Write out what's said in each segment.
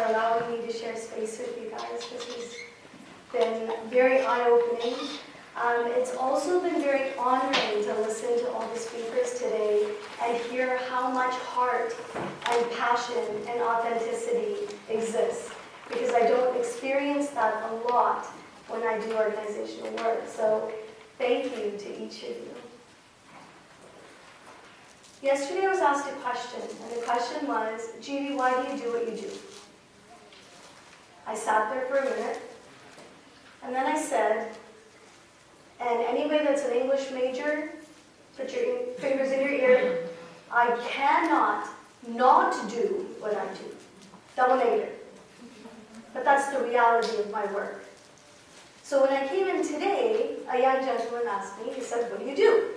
allowing me to share space with you guys. This has been very eye-opening. It's also been very honoring to listen to all the speakers today and hear how much heart and passion and authenticity exists, because I don't experience that a lot when I do organizational work. So thank you to each of you. Yesterday I was asked a question, and the question was, Jivi, why do you do what you do? I sat there for a minute, and then I said, and anybody that's an English major, put your fingers in your ear, I cannot not do what I do. Double negative. But that's the reality of my work. So when I came in today, a young gentleman asked me, he said, what do you do?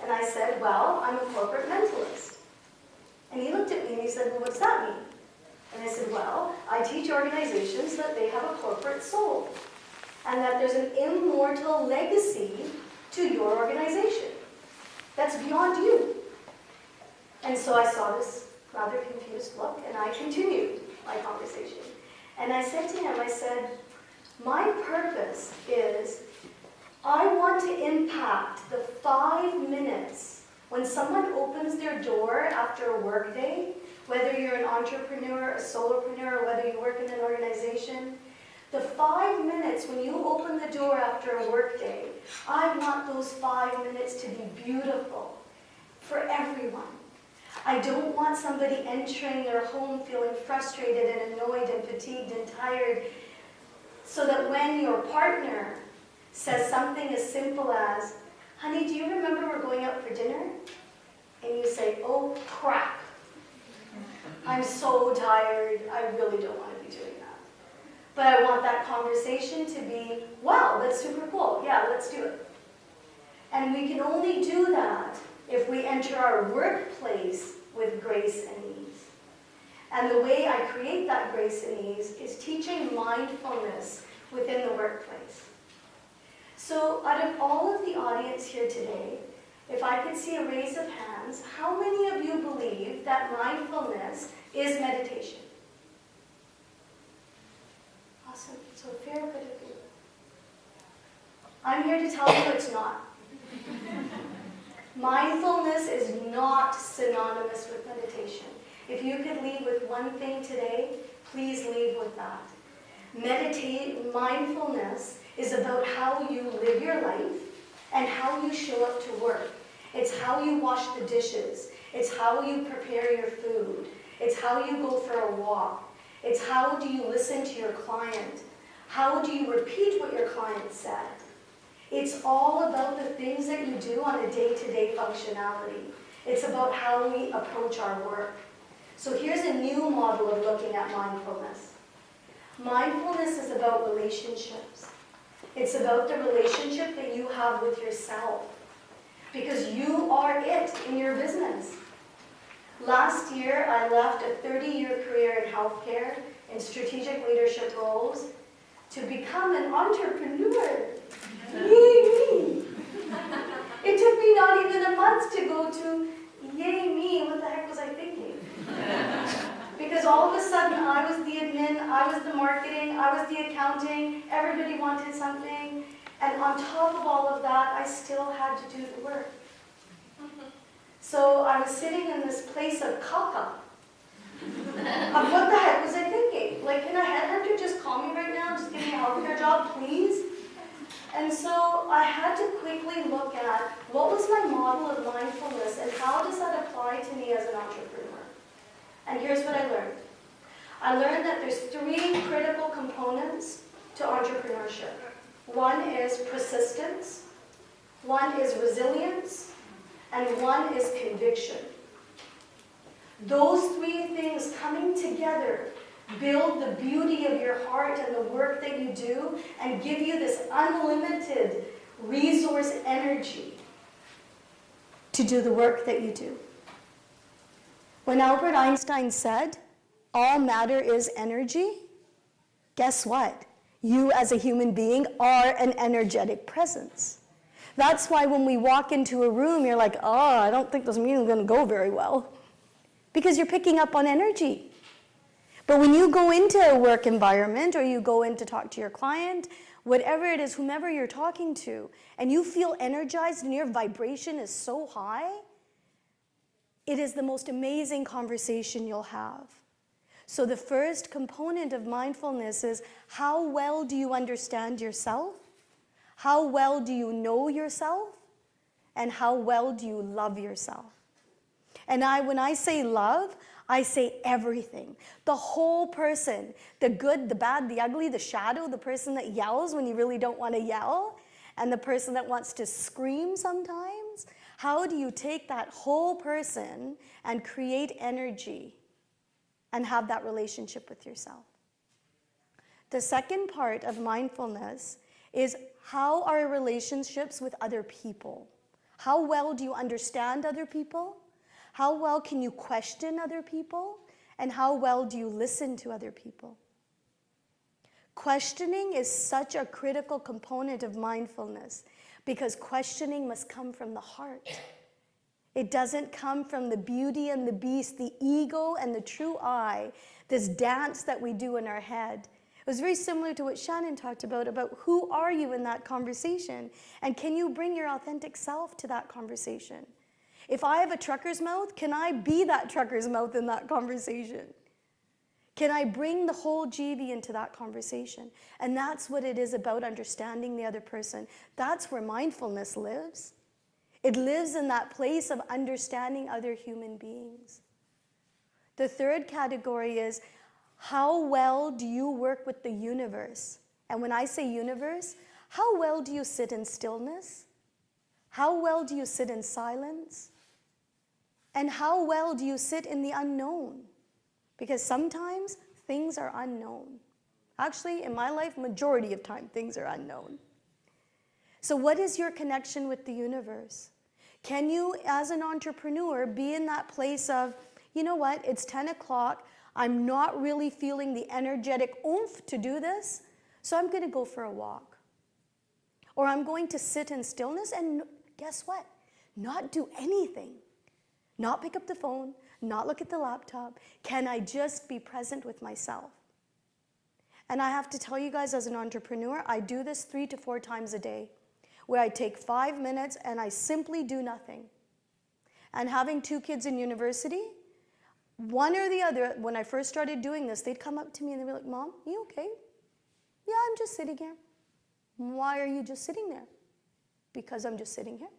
And I said, well, I'm a corporate mentalist. And he looked at me and he said, well, what's that mean? And I said, well, I teach organizations that they have a corporate soul and that there's an immortal legacy to your organization that's beyond you. And so I saw this rather confused look, and I continued my conversation. And I said to him, I said, my purpose is I want to impact the 5 minutes when someone opens their door after a work day, whether you're an entrepreneur, a solopreneur, or whether you work in an organization. The 5 minutes when you open the door after a work day, I want those 5 minutes to be beautiful for everyone. I don't want somebody entering their home feeling frustrated and annoyed and fatigued and tired, so that when your partner says something as simple as, honey, do you remember we're going out for dinner? And you say, oh crap, I'm so tired, I really don't want to be doing that. But I want that conversation to be, wow, that's super cool, yeah, let's do it. And we can only do that if we enter our workplace with grace and ease. And the way I create that grace and ease is teaching mindfulness within the workplace. So out of all of the audience here today, if I could see a raise of hands, how many of you believe that mindfulness is meditation? Awesome. So a fair bit of you. I'm here to tell you it's not. Mindfulness is not synonymous with meditation. If you could leave with one thing today, please leave with that. Mindfulness is about how you live your life and how you show up to work. It's how you wash the dishes. It's how you prepare your food. It's how you go for a walk. It's how do you listen to your client. How do you repeat what your client said? It's all about the things that you do on a day-to-day functionality. It's about how we approach our work. So here's a new model of looking at mindfulness. Mindfulness is about relationships. It's about the relationship that you have with yourself, because you are it in your business. Last year, I left a 30-year career in healthcare in strategic leadership roles to become an entrepreneur. Yay me! It took me not even a month to go to yay me, what the heck was I thinking? Because all of a sudden I was the admin, I was the marketing, I was the accounting, everybody wanted something, and on top of all of that, I still had to do the work. So I was sitting in this place of caca. Of what the heck was I thinking? Like, can a headhunter just call me right now, just give me a healthcare job, please? And so I had to quickly look at what was my model of mindfulness and how does that apply to me as an entrepreneur? And here's what I learned. I learned that there's 3 critical components to entrepreneurship. One is persistence, one is resilience, and one is conviction. Those 3 things coming together build the beauty of your heart and the work that you do and give you this unlimited resource energy to do the work that you do. When Albert Einstein said, all matter is energy, guess what? You as a human being are an energetic presence. That's why when we walk into a room, you're like, oh, I don't think this meeting's going to go very well. Because you're picking up on energy. But when you go into a work environment or you go in to talk to your client, whatever it is, whomever you're talking to, and you feel energized and your vibration is so high, it is the most amazing conversation you'll have. So the first component of mindfulness is, how well do you understand yourself? How well do you know yourself? And how well do you love yourself? And when I say love, I say everything. The whole person, the good, the bad, the ugly, the shadow, the person that yells when you really don't want to yell, and the person that wants to scream sometimes. How do you take that whole person and create energy and have that relationship with yourself? The second part of mindfulness is, how are your relationships with other people? How well do you understand other people? How well can you question other people? And how well do you listen to other people? Questioning is such a critical component of mindfulness, because questioning must come from the heart. It doesn't come from the beauty and the beast, the ego and the true I, this dance that we do in our head. It was very similar to what Shannon talked about who are you in that conversation, and can you bring your authentic self to that conversation? If I have a trucker's mouth, can I be that trucker's mouth in that conversation? Can I bring the whole Jivi into that conversation? And that's what it is about, understanding the other person. That's where mindfulness lives. It lives in that place of understanding other human beings. The third category is, how well do you work with the universe? And when I say universe, how well do you sit in stillness? How well do you sit in silence? And how well do you sit in the unknown? Because sometimes things are unknown. Actually, in my life, majority of time, things are unknown. So what is your connection with the universe? Can you, as an entrepreneur, be in that place of, you know what, it's 10 o'clock, I'm not really feeling the energetic oomph to do this, so I'm going to go for a walk. Or I'm going to sit in stillness and guess what? Not do anything. Not pick up the phone, not look at the laptop. Can I just be present with myself? And I have to tell you guys, as an entrepreneur, I do this 3 to 4 times a day, where I take 5 minutes and I simply do nothing. And having 2 kids in university, one or the other, when I first started doing this, they'd come up to me and they'd be like, Mom, you okay? Yeah, I'm just sitting here. Why are you just sitting there? Because I'm just sitting here.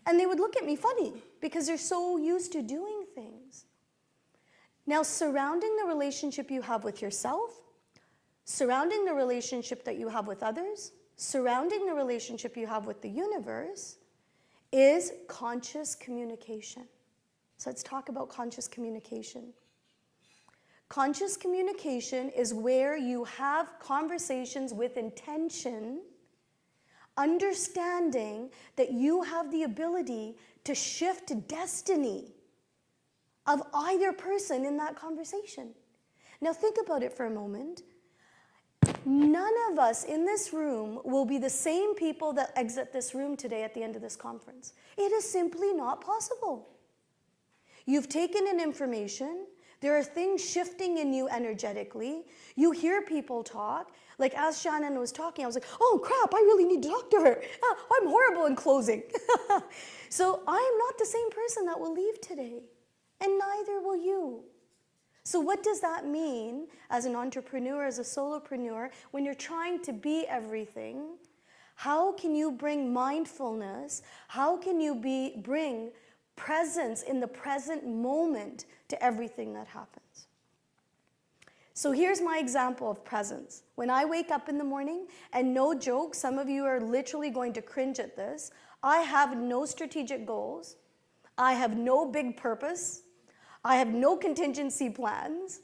And they would look at me funny, because they're so used to doing things. Now, surrounding the relationship you have with yourself, surrounding the relationship that you have with others, surrounding the relationship you have with the universe, is conscious communication. So let's talk about conscious communication. Conscious communication is where you have conversations with intention, understanding that you have the ability to shift destiny of either person in that conversation. Now think about it for a moment. None of us in this room will be the same people that exit this room today at the end of this conference. It is simply not possible. You've taken in information. There are things shifting in you energetically. You hear people talk. Like as Shannon was talking, I was like, oh crap, I really need to talk to her. I'm horrible in closing. So I'm not the same person that will leave today, and neither will you. So what does that mean as an entrepreneur, as a solopreneur, when you're trying to be everything? How can you bring mindfulness? How can you bring presence in the present moment to everything that happens? So here's my example of presence. When I wake up in the morning, and no joke, some of you are literally going to cringe at this, I have no strategic goals. I have no big purpose. I have no contingency plans.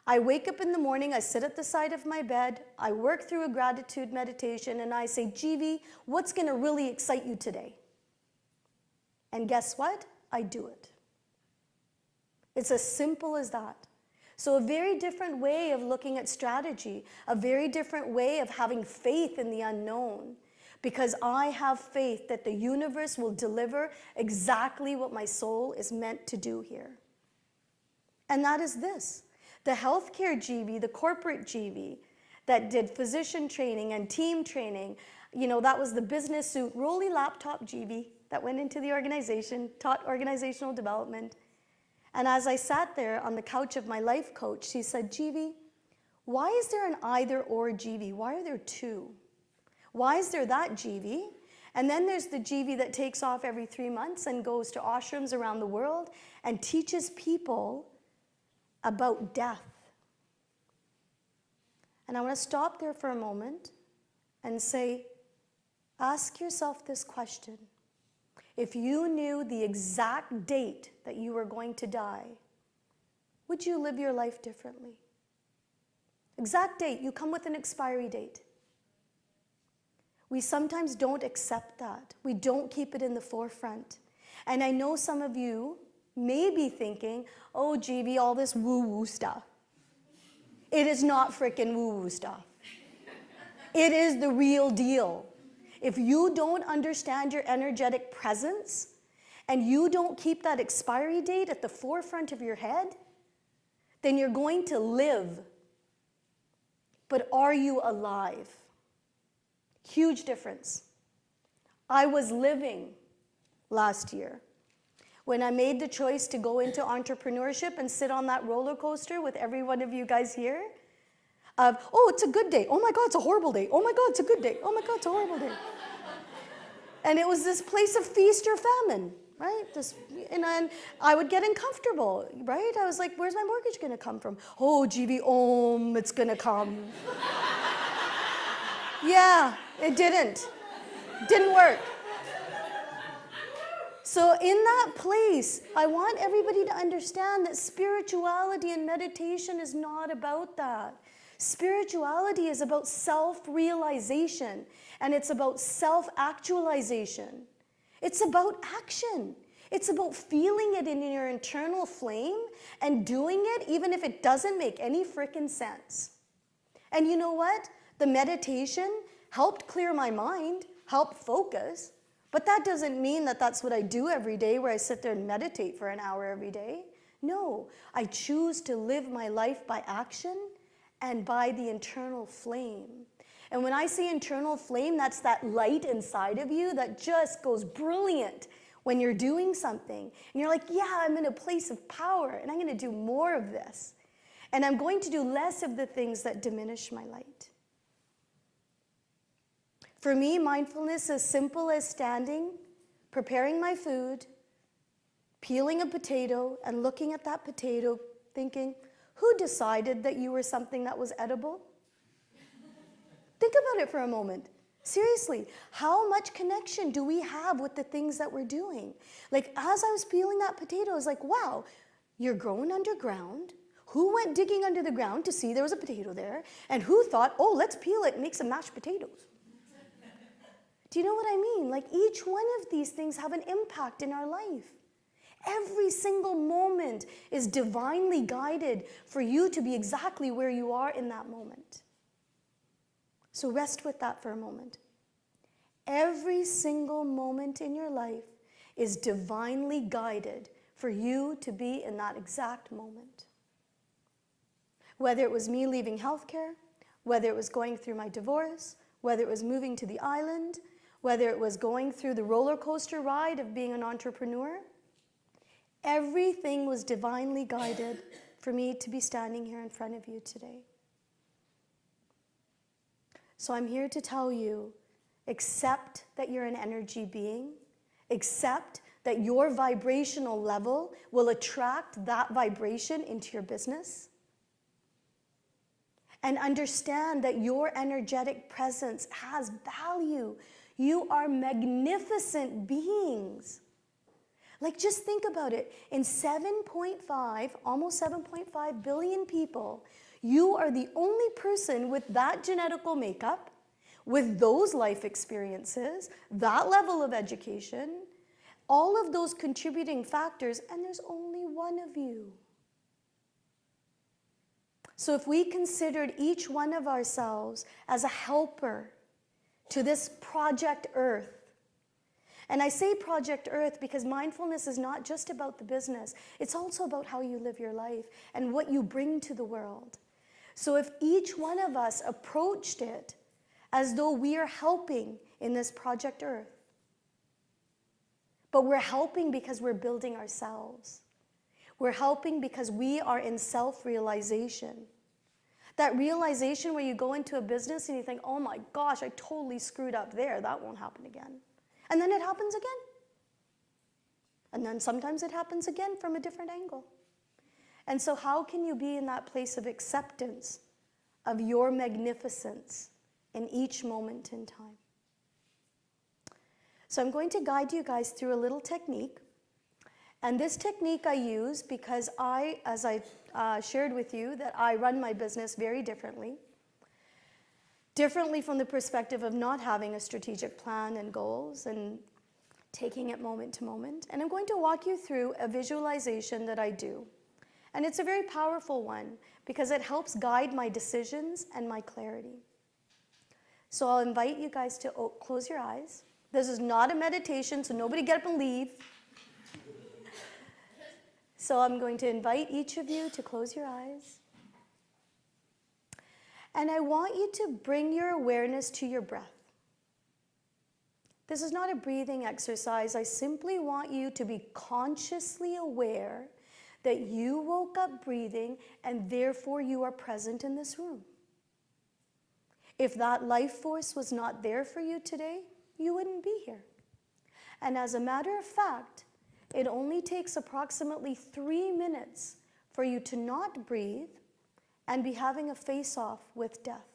I wake up in the morning, I sit at the side of my bed, I work through a gratitude meditation, and I say, Jivi, what's going to really excite you today? And guess what? I do it. It's as simple as that. So a very different way of looking at strategy, a very different way of having faith in the unknown, because I have faith that the universe will deliver exactly what my soul is meant to do here. And that is this, The healthcare Jivi, the corporate Jivi that did physician training and team training, that was the business suit, rolly laptop Jivi that went into the organization, taught organizational development. And as I sat there on the couch of my life coach, she said, Jivi, why is there an either or Jivi? Why are there two? Why is there that Jivi? And then there's the Jivi that takes off every 3 months and goes to ashrams around the world and teaches people about death. And I want to stop there for a moment and say, ask yourself this question. If you knew the exact date that you were going to die, would you live your life differently? Exact date, you come with an expiry date. We sometimes don't accept that. We don't keep it in the forefront. And I know some of you may be thinking, oh, Jivi, all this woo-woo stuff. It is not frickin' woo-woo stuff. It is the real deal. If you don't understand your energetic presence and you don't keep that expiry date at the forefront of your head, then you're going to live. But are you alive? Huge difference. I was living last year when I made the choice to go into entrepreneurship and sit on that roller coaster with every one of you guys here of, oh, it's a good day. Oh my God, it's a horrible day. Oh my God, it's a good day. Oh my God, it's a horrible day. And it was this place of feast or famine, right? And then I would get uncomfortable, right? I was like, where's my mortgage going to come from? Oh, Jivi, it's going to come. Yeah, it didn't. Didn't work. So in that place, I want everybody to understand that spirituality and meditation is not about that. Spirituality is about self-realization, and it's about self-actualization. It's about action. It's about feeling it in your internal flame and doing it even if it doesn't make any frickin' sense. And you know what? The meditation helped clear my mind, helped focus, but that doesn't mean that that's what I do every day where I sit there and meditate for an hour every day. No, I choose to live my life by action and by the internal flame. And when I say internal flame, that's that light inside of you that just goes brilliant when you're doing something. And you're like, yeah, I'm in a place of power and I'm going to do more of this. And I'm going to do less of the things that diminish my light. For me, mindfulness is as simple as standing, preparing my food, peeling a potato, and looking at that potato, thinking, who decided that you were something that was edible? Think about it for a moment. Seriously, how much connection do we have with the things that we're doing? Like, as I was peeling that potato, I was like, wow, you're growing underground. Who went digging under the ground to see there was a potato there? And who thought, oh, let's peel it and make some mashed potatoes? Do you know what I mean? Like, each one of these things have an impact in our life. Every single moment is divinely guided for you to be exactly where you are in that moment. So rest with that for a moment. Every single moment in your life is divinely guided for you to be in that exact moment. Whether it was me leaving healthcare, whether it was going through my divorce, whether it was moving to the island, whether it was going through the roller coaster ride of being an entrepreneur, everything was divinely guided for me to be standing here in front of you today. So I'm here to tell you, accept that you're an energy being, accept that your vibrational level will attract that vibration into your business, and understand that your energetic presence has value. You are magnificent beings. Like, just think about it. In 7.5, almost 7.5 billion people, you are the only person with that genetical makeup, with those life experiences, that level of education, all of those contributing factors, and there's only one of you. So if we considered each one of ourselves as a helper to this project Earth, And I say Project Earth because mindfulness is not just about the business. It's also about how you live your life and what you bring to the world. So if each one of us approached it as though we are helping in this Project Earth, but we're helping because we're building ourselves. We're helping because we are in self-realization. That realization where you go into a business and you think, oh my gosh, I totally screwed up there. That won't happen again. And then it happens again. And then sometimes it happens again from a different angle. And so how can you be in that place of acceptance of your magnificence in each moment in time? So I'm going to guide you guys through a little technique. And this technique I use because as I shared with you, that I run my business very differently. Differently from the perspective of not having a strategic plan and goals and taking it moment to moment. And I'm going to walk you through a visualization that I do. And it's a very powerful one because it helps guide my decisions and my clarity. So I'll invite you guys to close your eyes. This is not a meditation, so nobody get up and leave. So I'm going to invite each of you to close your eyes. And I want you to bring your awareness to your breath. This is not a breathing exercise. I simply want you to be consciously aware that you woke up breathing and therefore you are present in this room. If that life force was not there for you today, you wouldn't be here. And as a matter of fact, it only takes approximately 3 minutes for you to not breathe and be having a face-off with death.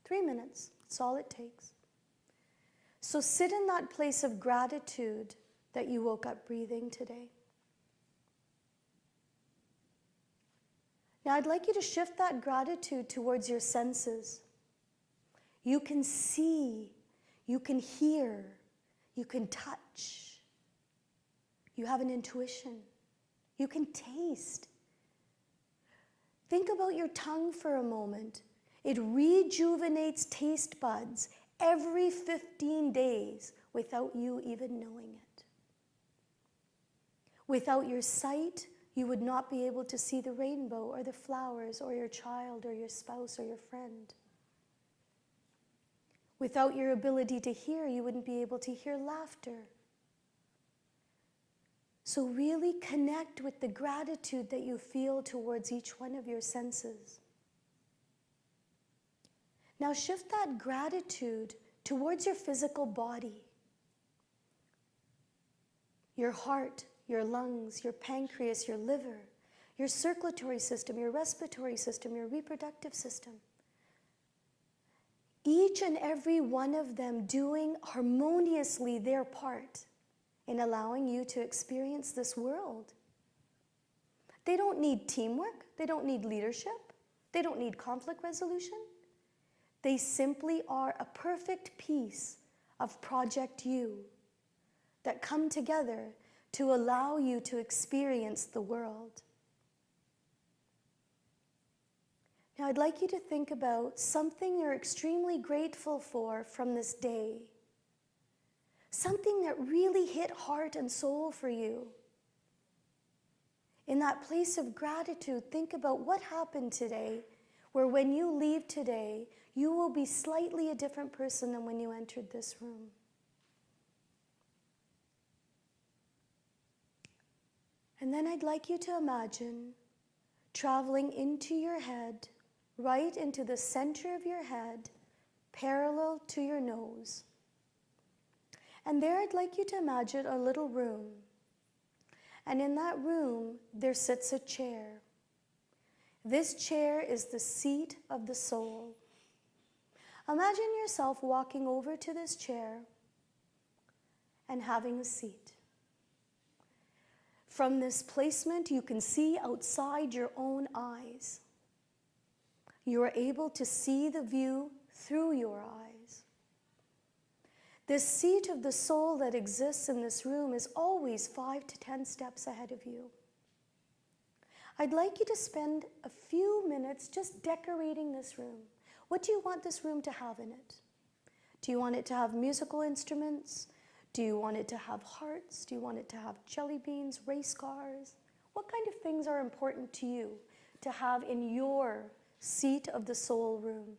3 minutes, that's all it takes. So sit in that place of gratitude that you woke up breathing today. Now I'd like you to shift that gratitude towards your senses. You can see, you can hear, you can touch. You have an intuition. You can taste. Think about your tongue for a moment. It rejuvenates taste buds every 15 days without you even knowing it. Without your sight, you would not be able to see the rainbow or the flowers or your child or your spouse or your friend. Without your ability to hear, you wouldn't be able to hear laughter. So really connect with the gratitude that you feel towards each one of your senses. Now shift that gratitude towards your physical body. Your heart, your lungs, your pancreas, your liver, your circulatory system, your respiratory system, your reproductive system. Each and every one of them doing harmoniously their part in allowing you to experience this world. They don't need teamwork. They don't need leadership. They don't need conflict resolution. They simply are a perfect piece of Project You that come together to allow you to experience the world. Now, I'd like you to think about something you're extremely grateful for from this day. Something that really hit heart and soul for you. In that place of gratitude, think about what happened today, where when you leave today, you will be slightly a different person than when you entered this room. And then I'd like you to imagine traveling into your head, right into the center of your head, parallel to your nose. And there I'd like you to imagine a little room. And in that room, there sits a chair. This chair is the seat of the soul. Imagine yourself walking over to this chair and having a seat. From this placement, you can see outside your own eyes. You are able to see the view through your eyes. This seat of the soul that exists in this room is always 5 to 10 steps ahead of you. I'd like you to spend a few minutes just decorating this room. What do you want this room to have in it? Do you want it to have musical instruments? Do you want it to have hearts? Do you want it to have jelly beans, race cars? What kind of things are important to you to have in your seat of the soul room?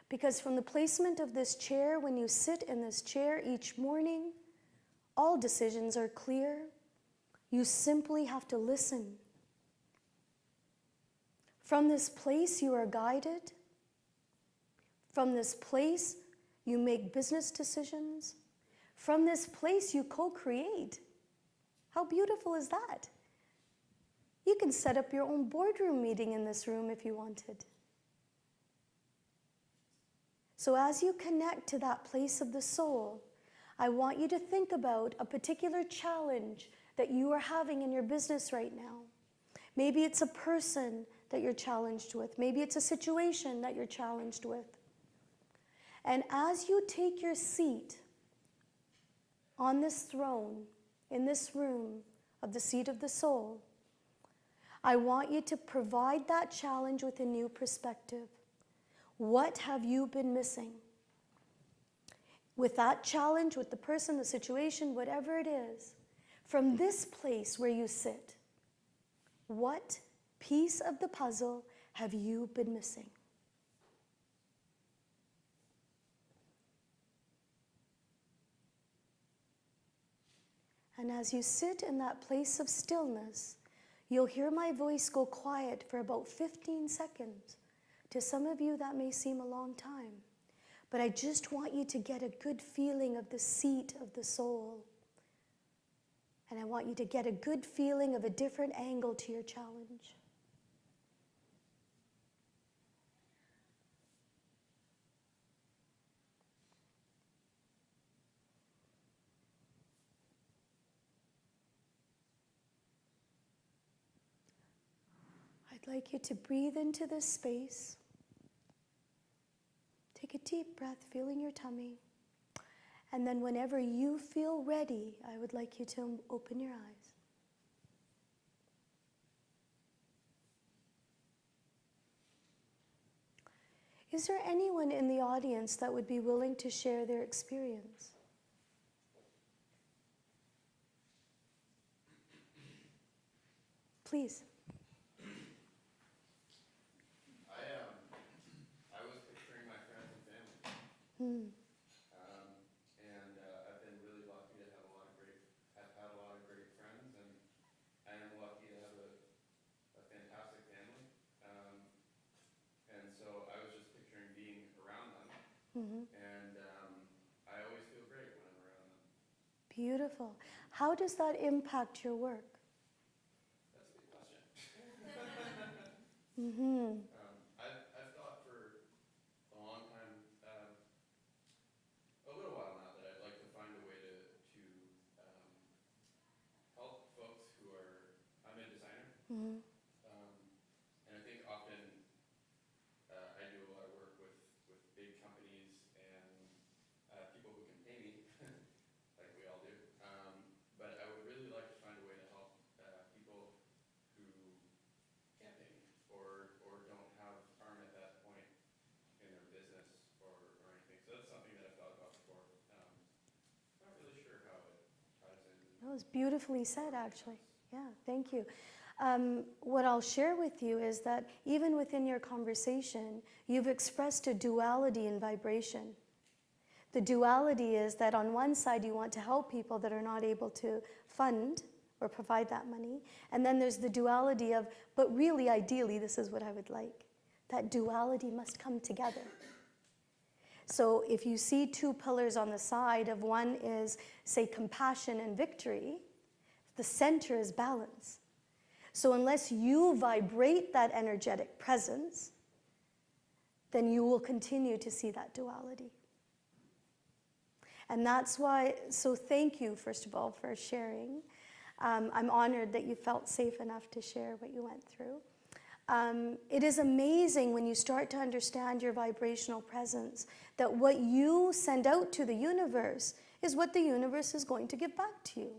Because from the placement of this chair, when you sit in this chair each morning, all decisions are clear. You simply have to listen. From this place, you are guided. From this place, you make business decisions. From this place, you co-create. How beautiful is that? You can set up your own boardroom meeting in this room if you wanted. So as you connect to that place of the soul, I want you to think about a particular challenge that you are having in your business right now. Maybe it's a person that you're challenged with. Maybe it's a situation that you're challenged with. And as you take your seat on this throne, in this room of the seat of the soul, I want you to provide that challenge with a new perspective. What have you been missing? With that challenge, with the person, the situation, whatever it is, from this place where you sit, what piece of the puzzle have you been missing? And as you sit in that place of stillness, you'll hear my voice go quiet for about 15 seconds. To some of you, that may seem a long time. But I just want you to get a good feeling of the seat of the soul. And I want you to get a good feeling of a different angle to your challenge. I'd like you to breathe into this space. Take a deep breath, feeling your tummy. And then whenever you feel ready, I would like you to open your eyes. Is there anyone in the audience that would be willing to share their experience? Please. I was picturing my friends and family. I've been really lucky to have had a lot of great friends, and I am lucky to have a fantastic family. And so I was just picturing being around them, and I always feel great when I'm around them. Beautiful. How does that impact your work? That's a good question. Mm-hmm. I've thought for a long time, a little while now, that I'd like to find a way to help folks who are, I'm a designer, and I think often I do a lot of work with big companies and people who can pay me, like we all do, but I would really like to find a way to help people who can't pay me or don't aren't at that point in their business or anything. So that's something that I've thought about before. Not really sure how it ties in. That was beautifully said, actually. Yeah, thank you. What I'll share with you is that even within your conversation, you've expressed a duality in vibration. The duality is that on one side you want to help people that are not able to fund or provide that money. And then there's the duality of, but really ideally this is what I would like. That duality must come together. So if you see two pillars on the side of one is, say, compassion and victory, the center is balance. So unless you vibrate that energetic presence, then you will continue to see that duality. And that's why, so thank you, first of all, for sharing. I'm honored that you felt safe enough to share what you went through. It is amazing when you start to understand your vibrational presence, that what you send out to the universe is what the universe is going to give back to you.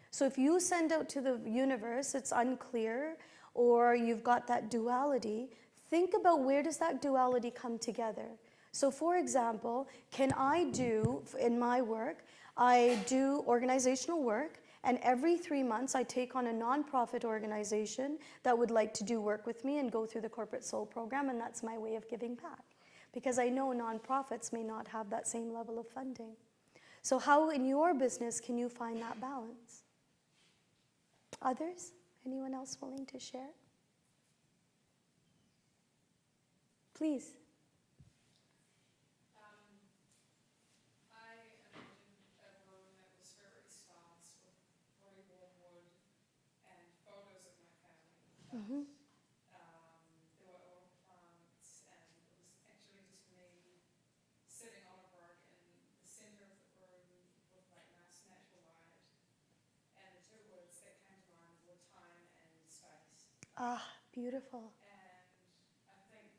So if you send out to the universe, it's unclear, or you've got that duality, think about where does that duality come together? So for example, can I do, in my work, I do organizational work, and every 3 months I take on a nonprofit organization that would like to do work with me and go through the Corporate Soul program, and that's my way of giving back. Because I know nonprofits may not have that same level of funding. So how in your business can you find that balance? Others? Anyone else willing to share? Please. I imagined a room that was very sparse with very warm wood and photos of my family. Mm-hmm. There were oil plants, and it was actually just me sitting on a rug in the center of the room with like nice natural light. And the two words that came to mind were time and space. Ah, beautiful. And I think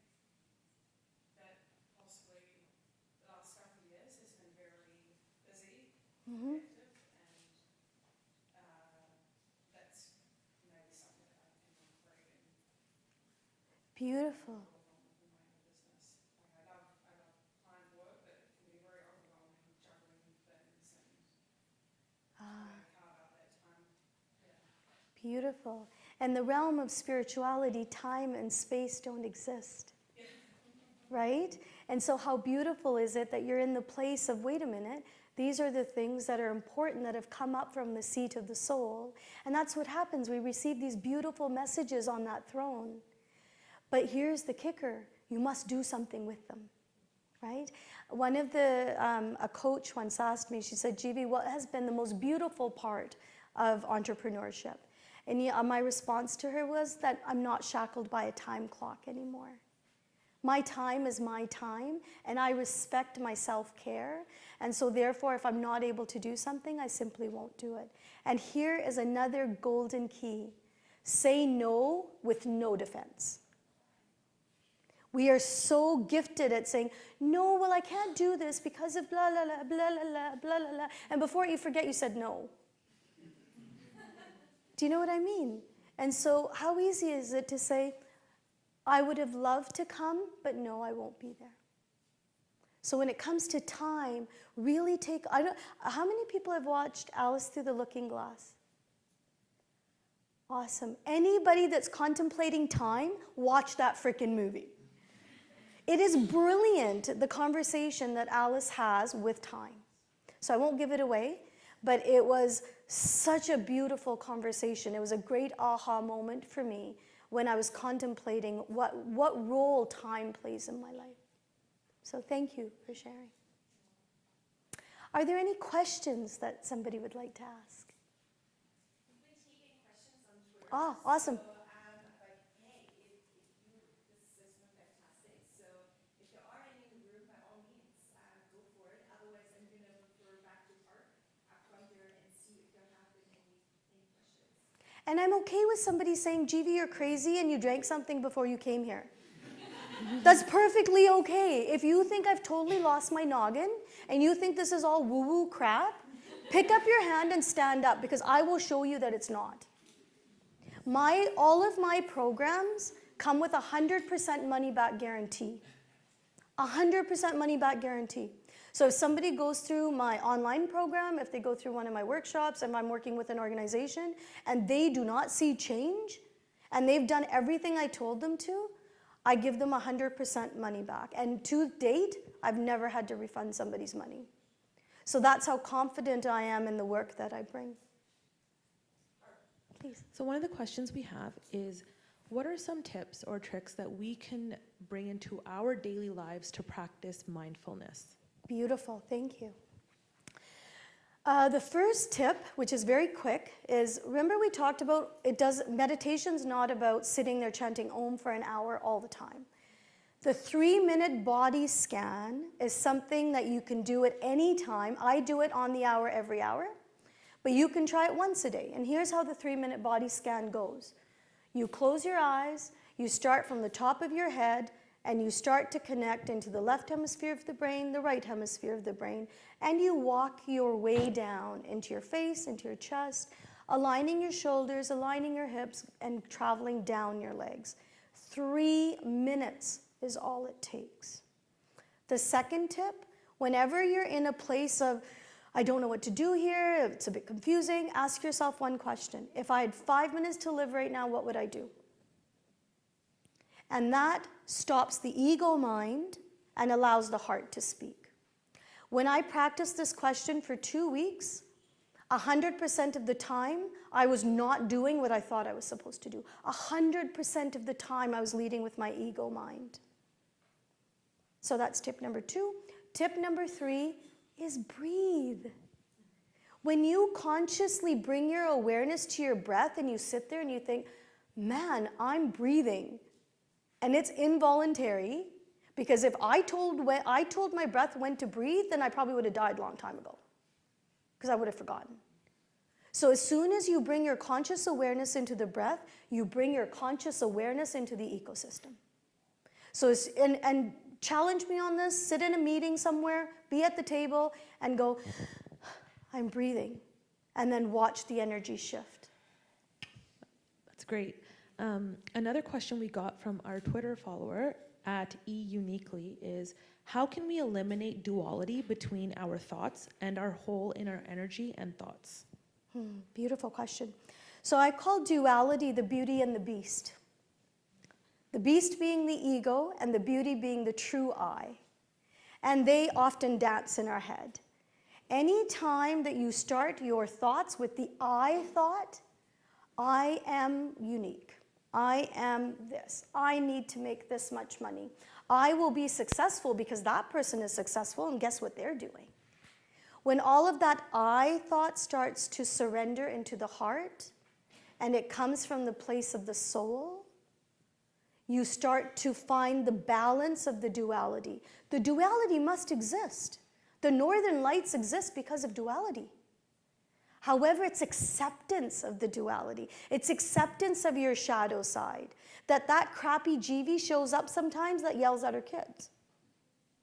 that possibly the last couple of years has been very busy, Mm-hmm. active, and that's maybe something that I can incorporate in Beautiful. my own business. Like I love client work, but it can be very overwhelming juggling things and trying to carve out that time. Yeah. Beautiful. In the realm of spirituality, time and space don't exist. Right? And so how beautiful is it that you're in the place of, wait a minute, these are the things that are important that have come up from the seat of the soul. And that's what happens. We receive these beautiful messages on that throne. But here's the kicker. You must do something with them. Right? One of the, a coach once asked me, she said, Jivi, what has been the most beautiful part of entrepreneurship? And my response to her was that I'm not shackled by a time clock anymore. My time is my time, and I respect my self-care. And so therefore, if I'm not able to do something, I simply won't do it. And here is another golden key. Say no with no defense. We are so gifted at saying, no, well, I can't do this because of blah, blah, blah, blah, blah, blah, blah, blah. And before you forget, you said no. Do you know what I mean? And so how easy is it to say, I would have loved to come, but no, I won't be there. So when it comes to time, really take, how many people have watched Alice Through the Looking Glass? Awesome. Anybody that's contemplating time, watch that frickin' movie. It is brilliant, the conversation that Alice has with time. So I won't give it away, but it was such a beautiful conversation. It was a great aha moment for me when I was contemplating what role time plays in my life. So thank you for sharing. Are there any questions that somebody would like to ask? We've been taking questions on Twitter. Ah, awesome. So, like, hey, this has been fantastic. So, if there are any in the room, by all means, go for it. Otherwise, I'm going to refer back to Park up front there and see if there have been any questions. And I'm okay with somebody saying, Jivi, you're crazy and you drank something before you came here. That's perfectly okay. If you think I've totally lost my noggin and you think this is all woo-woo crap, pick up your hand and stand up because I will show you that it's not. All of my programs come with 100% money back guarantee. 100% money back guarantee. So if somebody goes through my online program, if they go through one of my workshops, if I'm working with an organization, and they do not see change, and they've done everything I told them to, I give them 100% money back. And to date, I've never had to refund somebody's money. So that's how confident I am in the work that I bring. Please. So one of the questions we have is, what are some tips or tricks that we can bring into our daily lives to practice mindfulness? Beautiful, thank you. The first tip, which is very quick, is remember we talked about meditation's not about sitting there chanting Om for an hour all the time. The 3-minute body scan is something that you can do at any time. I do it on the hour every hour, but you can try it once a day. And here's how the 3-minute body scan goes. You close your eyes, you start from the top of your head, and you start to connect into the left hemisphere of the brain, the right hemisphere of the brain, and you walk your way down into your face, into your chest, aligning your shoulders, aligning your hips, and traveling down your legs. 3 minutes is all it takes. The second tip, whenever you're in a place of, I don't know what to do here, it's a bit confusing, ask yourself one question. If I had 5 minutes to live right now, what would I do? And that stops the ego mind and allows the heart to speak. When I practiced this question for 2 weeks, 100% of the time, I was not doing what I thought I was supposed to do. 100% of the time, I was leading with my ego mind. So that's tip number 2. Tip number 3 is breathe. When you consciously bring your awareness to your breath and you sit there and you think, man, I'm breathing, and it's involuntary, because if I told my breath when to breathe, then I probably would have died a long time ago, because I would have forgotten. So as soon as you bring your conscious awareness into the breath, you bring your conscious awareness into the ecosystem. So, and challenge me on this, sit in a meeting somewhere, be at the table, and go, I'm breathing, and then watch the energy shift. That's great. Another question we got from our Twitter follower at eUniquely is, how can we eliminate duality between our thoughts and our whole inner energy and thoughts? Beautiful question. So I call duality the beauty and the beast. The beast being the ego and the beauty being the true I. And they often dance in our head. Any time that you start your thoughts with the I thought, I am unique. I am this. I need to make this much money. I will be successful because that person is successful, and guess what they're doing? When all of that I thought starts to surrender into the heart, and it comes from the place of the soul, you start to find the balance of the duality. The duality must exist. The northern lights exist because of duality. However, it's acceptance of the duality. It's acceptance of your shadow side. That crappy Jivi shows up sometimes that yells at her kids.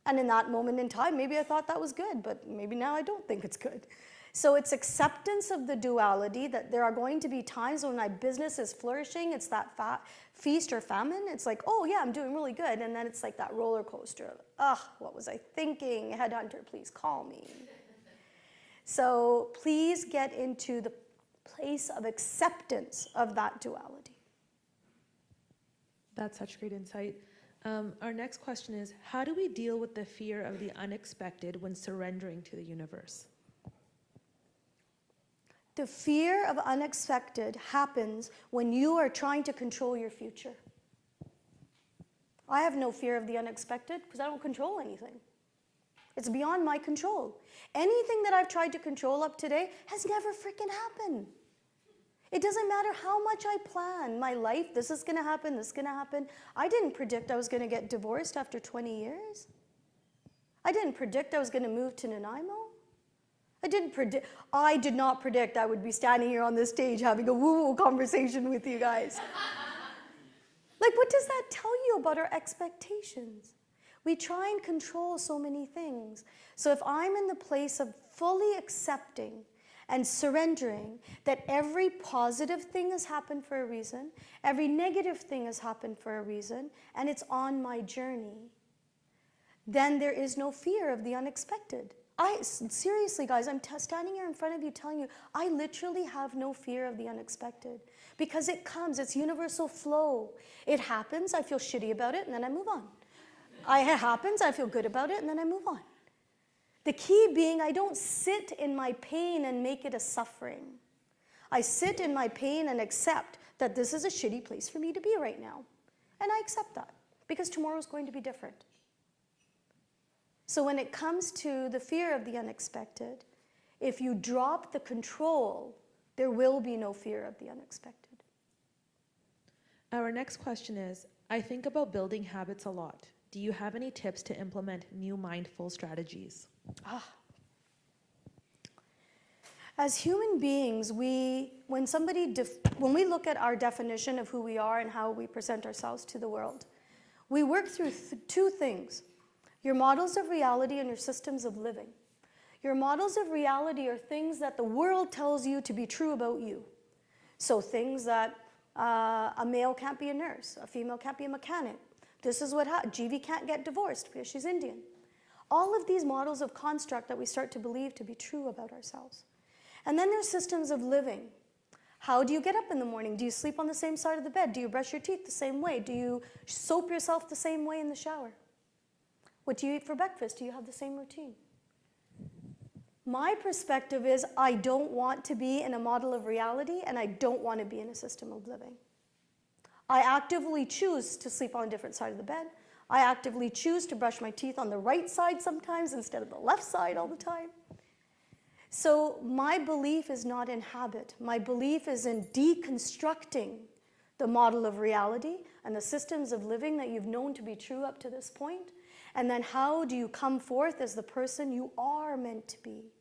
And in that moment in time, maybe I thought that was good, but maybe now I don't think it's good. So it's acceptance of the duality, that there are going to be times when my business is flourishing. It's that feast or famine. It's like, oh yeah, I'm doing really good. And then it's like that roller coaster of, what was I thinking? Headhunter, please call me. So please get into the place of acceptance of that duality. That's such great insight. Our next question is, how do we deal with the fear of the unexpected when surrendering to the universe? The fear of unexpected happens when you are trying to control your future. I have no fear of the unexpected because I don't control anything. It's beyond my control. Anything that I've tried to control up today has never freaking happened. It doesn't matter how much I plan my life, this is gonna happen, this is gonna happen. I didn't predict I was gonna get divorced after 20 years. I didn't predict I was gonna move to Nanaimo. I did not predict I would be standing here on this stage having a woo-woo conversation with you guys. Like, what does that tell you about our expectations? We try and control so many things. So if I'm in the place of fully accepting and surrendering that every positive thing has happened for a reason, every negative thing has happened for a reason, and it's on my journey, then there is no fear of the unexpected. Seriously, guys, I'm standing here in front of you telling you, I literally have no fear of the unexpected because it comes, it's universal flow. It happens, I feel shitty about it, and then I move on. It happens, I feel good about it, and then I move on. The key being, I don't sit in my pain and make it a suffering. I sit in my pain and accept that this is a shitty place for me to be right now. And I accept that because tomorrow is going to be different. So when it comes to the fear of the unexpected, if you drop the control, there will be no fear of the unexpected. Our next question is, I think about building habits a lot. Do you have any tips to implement new mindful strategies? As human beings, when we look at our definition of who we are and how we present ourselves to the world, we work through two things. Your models of reality and your systems of living. Your models of reality are things that the world tells you to be true about you. So things that a male can't be a nurse, a female can't be a mechanic. This is what Jivi can't get divorced because she's Indian. All of these models of construct that we start to believe to be true about ourselves. And then there's systems of living. How do you get up in the morning? Do you sleep on the same side of the bed? Do you brush your teeth the same way? Do you soap yourself the same way in the shower? What do you eat for breakfast? Do you have the same routine? My perspective is I don't want to be in a model of reality, and I don't want to be in a system of living. I actively choose to sleep on a different side of the bed. I actively choose to brush my teeth on the right side sometimes instead of the left side all the time. So my belief is not in habit. My belief is in deconstructing the model of reality and the systems of living that you've known to be true up to this point. And then how do you come forth as the person you are meant to be?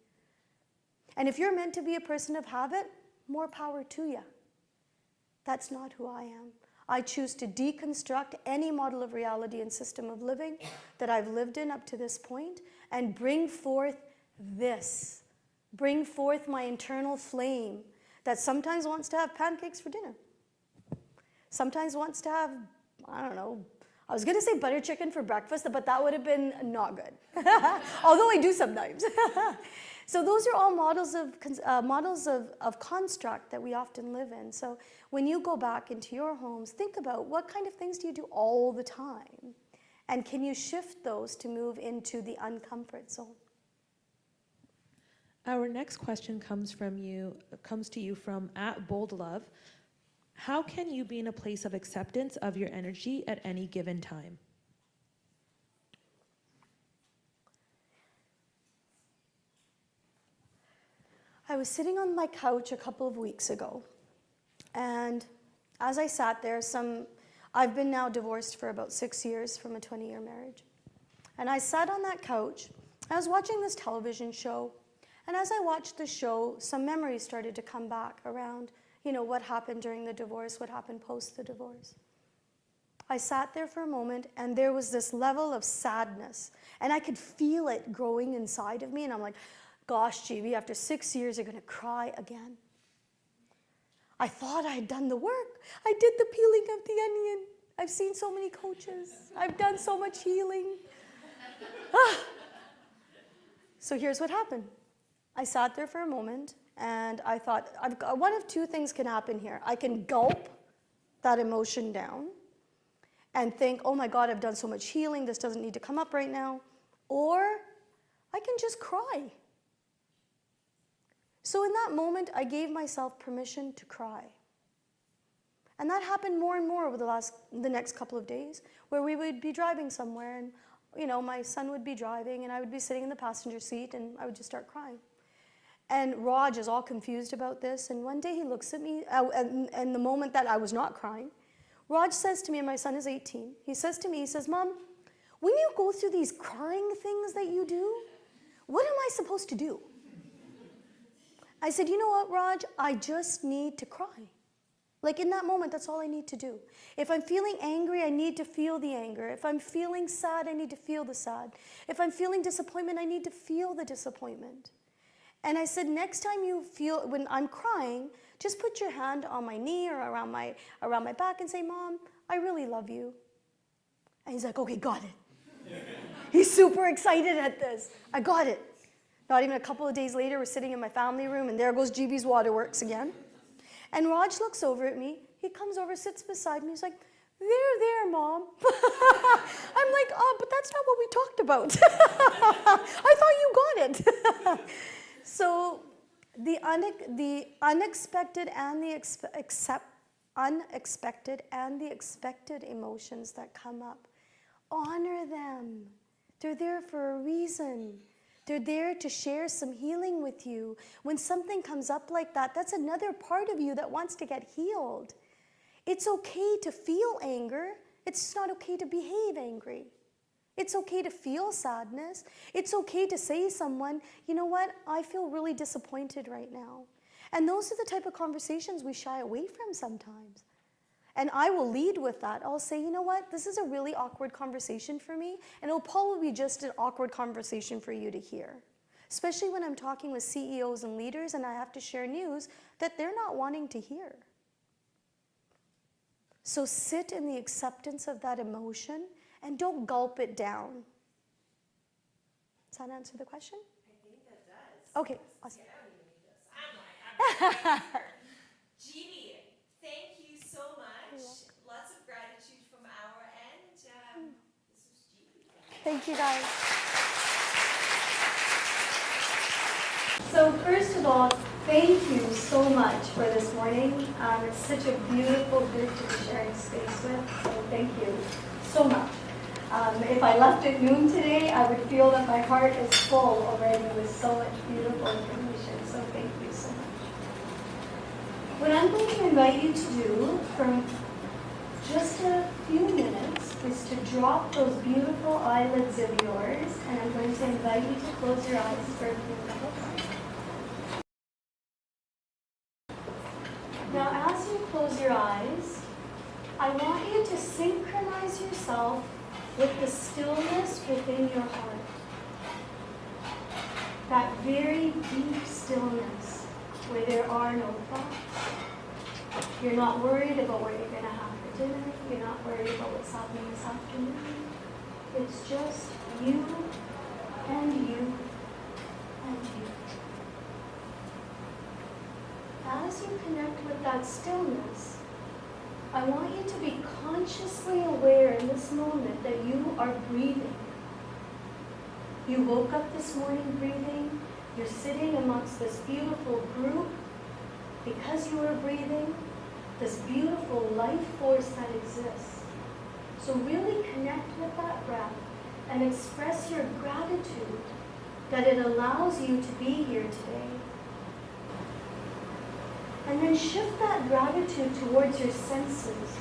And if you're meant to be a person of habit, more power to you. That's not who I am. I choose to deconstruct any model of reality and system of living that I've lived in up to this point and bring forth this. Bring forth my internal flame that sometimes wants to have pancakes for dinner. Sometimes wants to have, I don't know, I was going to say butter chicken for breakfast, but that would have been not good. Although I do sometimes. So those are all models of construct that we often live in. So when you go back into your homes, think about what kind of things do you do all the time? And can you shift those to move into the uncomfort zone? Our next question comes to you from @BoldLove. How can you be in a place of acceptance of your energy at any given time? I was sitting on my couch a couple of weeks ago, and as I sat there, I've been now divorced for about 6 years from a 20-year marriage. And I sat on that couch, I was watching this television show, and as I watched the show, some memories started to come back around, what happened during the divorce, what happened post the divorce. I sat there for a moment, and there was this level of sadness, and I could feel it growing inside of me, and I'm like, gosh, Jivi, after 6 years, you're going to cry again. I thought I had done the work. I did the peeling of the onion. I've seen so many coaches. I've done so much healing. So here's what happened. I sat there for a moment, and I thought, one of two things can happen here. I can gulp that emotion down and think, oh my God, I've done so much healing. This doesn't need to come up right now. Or I can just cry. So in that moment, I gave myself permission to cry. And that happened more and more over the next couple of days, where we would be driving somewhere, and my son would be driving, and I would be sitting in the passenger seat, and I would just start crying. And Raj is all confused about this, and one day he looks at me, and the moment that I was not crying, Raj says to me, and my son is 18, he says to me, he says, Mom, when you go through these crying things that you do, what am I supposed to do? I said, you know what, Raj? I just need to cry. Like in that moment, that's all I need to do. If I'm feeling angry, I need to feel the anger. If I'm feeling sad, I need to feel the sad. If I'm feeling disappointment, I need to feel the disappointment. And I said, next time you feel, when I'm crying, just put your hand on my knee or around my back and say, Mom, I really love you. And he's like, okay, got it. He's super excited at this. I got it. Not even a couple of days later, we're sitting in my family room, and there goes GB's Waterworks again. And Raj looks over at me. He comes over, sits beside me. He's like, there, Mom. I'm like, oh, but that's not what we talked about. I thought you got it. So the unexpected and the unexpected and the expected emotions that come up, honor them. They're there for a reason. They're there to share some healing with you. When something comes up like that, that's another part of you that wants to get healed. It's okay to feel anger. It's just not okay to behave angry. It's okay to feel sadness. It's okay to say to someone, you know what, I feel really disappointed right now. And those are the type of conversations we shy away from sometimes. And I will lead with that. I'll say, you know what, this is a really awkward conversation for me, and it'll probably be just an awkward conversation for you to hear. Especially when I'm talking with CEOs and leaders and I have to share news that they're not wanting to hear. So sit in the acceptance of that emotion and don't gulp it down. Does that answer the question? I think that does. Okay, awesome. Yeah, I don't even need this. I'm Jivi, thank you so much. Lots of gratitude from our end. This was Jivi. Thank you, guys. So first of all, thank you so much for this morning. It's such a beautiful group to be sharing space with, so thank you so much. If I left at noon today, I would feel that my heart is full already with so much beautiful information, so thank you so much. What I'm going to invite you to do for just a few minutes is to drop those beautiful eyelids of yours, and I'm going to invite you to close your eyes for a few minutes. Now, as you close your eyes, I want you to synchronize yourself with the stillness within your heart. That very deep stillness where there are no thoughts. You're not worried about what you're going to have for dinner. You're not worried about what's happening this afternoon. It's just you and you and you. As you connect with that stillness, I want you to be consciously aware in this moment that you are breathing. You woke up this morning breathing. You're sitting amongst this beautiful group because you are breathing, this beautiful life force that exists. So really connect with that breath and express your gratitude that it allows you to be here today. And then shift that gratitude towards your senses,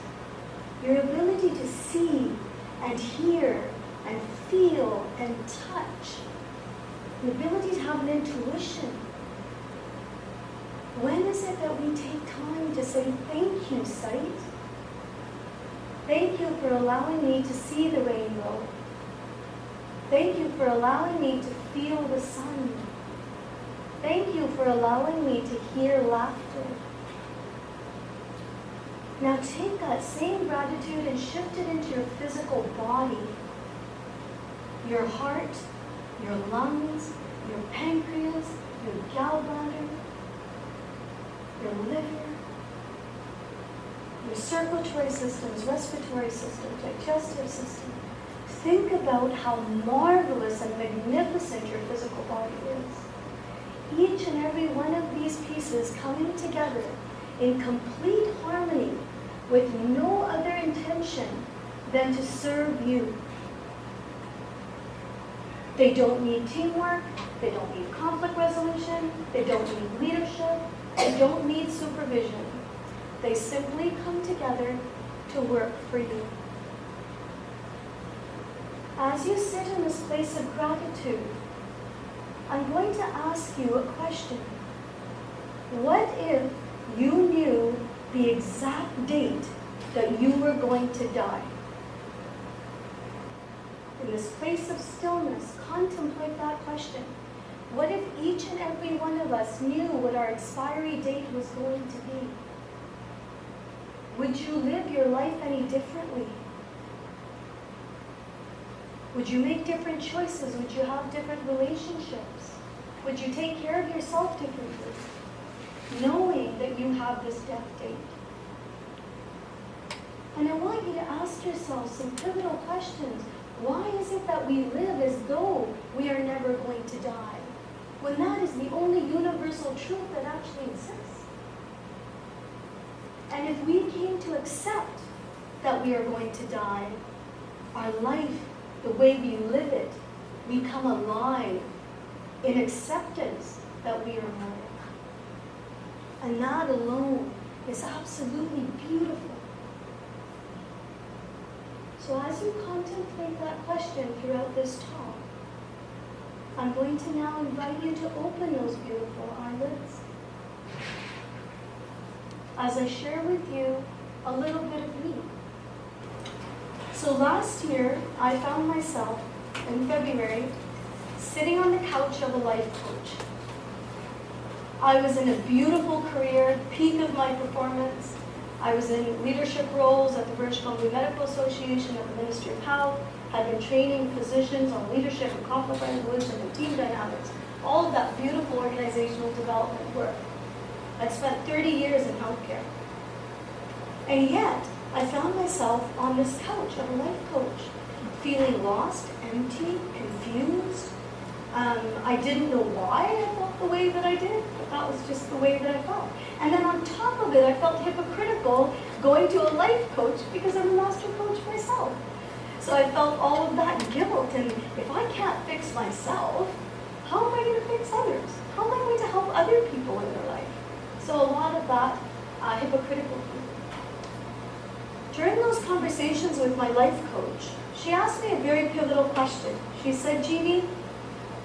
your ability to see and hear and feel and touch, the ability to have an intuition. When is it that we take time to say thank you, sight? Thank you for allowing me to see the rainbow. Thank you for allowing me to feel the sun. Thank you for allowing me to hear laughter. Now take that same gratitude and shift it into your physical body. Your heart, your lungs, your pancreas, your gallbladder, your liver, your circulatory systems, respiratory system, digestive system. Think about how marvelous and magnificent your physical body is. Each and every one of these pieces coming together in complete harmony with no other intention than to serve you. They don't need teamwork, they don't need conflict resolution, they don't need leadership, they don't need supervision. They simply come together to work for you. As you sit in this place of gratitude, I'm going to ask you a question. What if you knew the exact date that you were going to die? In this place of stillness, contemplate that question. What if each and every one of us knew what our expiry date was going to be? Would you live your life any differently? Would you make different choices? Would you have different relationships? Would you take care of yourself differently, knowing that you have this death date? And I want you to ask yourself some pivotal questions. Why is it that we live as though we are never going to die, when that is the only universal truth that actually exists? And if we came to accept that we are going to die, our life, the way we live it, we come alive in acceptance that we are mortal. And that alone is absolutely beautiful. So as you contemplate that question throughout this talk, I'm going to now invite you to open those beautiful eyelids as I share with you a little bit of me. So last year, I found myself in February sitting on the couch of a life coach. I was in a beautiful career, peak of my performance, I was in leadership roles at the British Columbia Medical Association, at the Ministry of Health, had been training physicians on leadership and conflict resolution and team dynamics, all of that beautiful organizational development work. I'd spent 30 years in healthcare. And yet, I found myself on this couch of a life coach, feeling lost, empty, confused. I didn't know why I felt the way that I did, but that was just the way that I felt. And then on top of it, I felt hypocritical going to a life coach because I'm a master coach myself. So I felt all of that guilt, and if I can't fix myself, how am I going to fix others? How am I going to help other people in their life? So a lot of that hypocritical feeling. During those conversations with my life coach, she asked me a very pivotal question. She said, Jivi,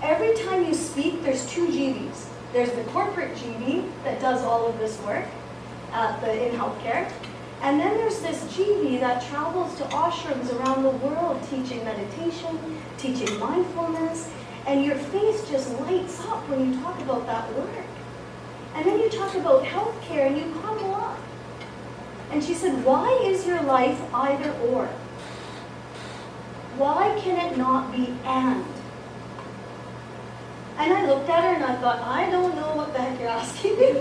every time you speak, there's two Jivis. There's the corporate Jivi that does all of this work in healthcare. And then there's this Jivi that travels to ashrams around the world teaching meditation, teaching mindfulness, and your face just lights up when you talk about that work. And then you talk about healthcare and you crumble up. And she said, why is your life either or? Why can it not be and? And I looked at her and I thought, I don't know what the heck you're asking me.